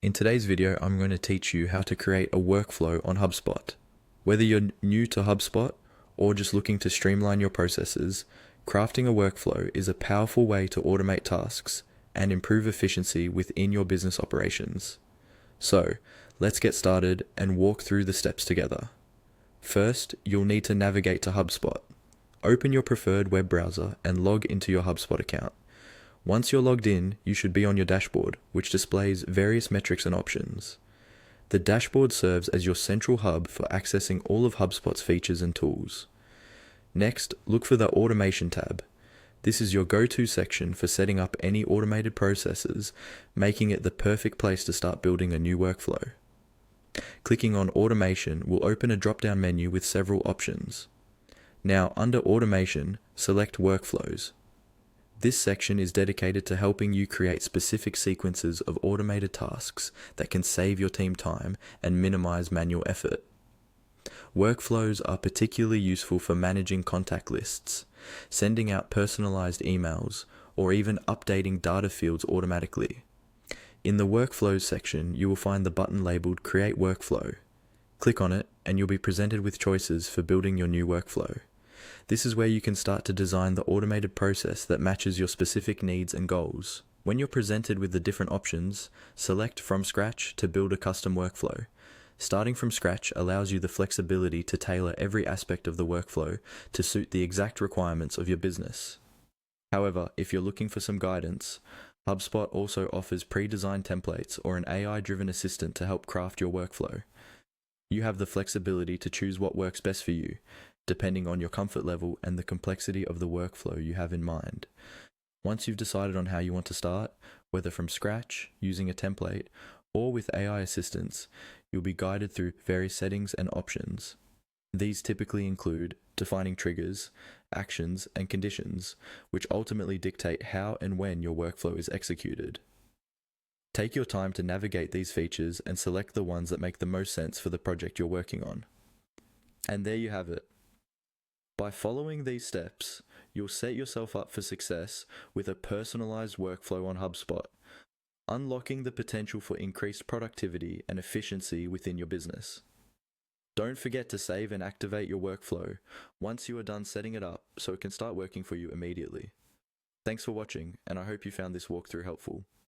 In today's video, I'm going to teach you how to create a workflow on HubSpot. Whether you're new to HubSpot or just looking to streamline your processes, crafting a workflow is a powerful way to automate tasks and improve efficiency within your business operations. So, let's get started and walk through the steps together. First, you'll need to navigate to HubSpot. Open your preferred web browser and log into your HubSpot account. Once you're logged in, you should be on your dashboard, which displays various metrics and options. The dashboard serves as your central hub for accessing all of HubSpot's features and tools. Next, look for the Automation tab. This is your go-to section for setting up any automated processes, making it the perfect place to start building a new workflow. Clicking on Automation will open a drop-down menu with several options. Now, under Automation, select Workflows. This section is dedicated to helping you create specific sequences of automated tasks that can save your team time and minimize manual effort. Workflows are particularly useful for managing contact lists, sending out personalized emails, or even updating data fields automatically. In the Workflows section, you will find the button labeled Create Workflow. Click on it and you'll be presented with choices for building your new workflow. This is where you can start to design the automated process that matches your specific needs and goals. When you're presented with the different options, select From Scratch to build a custom workflow. Starting from scratch allows you the flexibility to tailor every aspect of the workflow to suit the exact requirements of your business. However, if you're looking for some guidance, HubSpot also offers pre-designed templates or an AI-driven assistant to help craft your workflow. You have the flexibility to choose what works best for you, depending on your comfort level and the complexity of the workflow you have in mind. Once you've decided on how you want to start, whether from scratch, using a template, or with AI assistance, you'll be guided through various settings and options. These typically include defining triggers, actions, and conditions, which ultimately dictate how and when your workflow is executed. Take your time to navigate these features and select the ones that make the most sense for the project you're working on. And there you have it. By following these steps, you'll set yourself up for success with a personalized workflow on HubSpot, unlocking the potential for increased productivity and efficiency within your business. Don't forget to save and activate your workflow once you are done setting it up so it can start working for you immediately. Thanks for watching, and I hope you found this walkthrough helpful.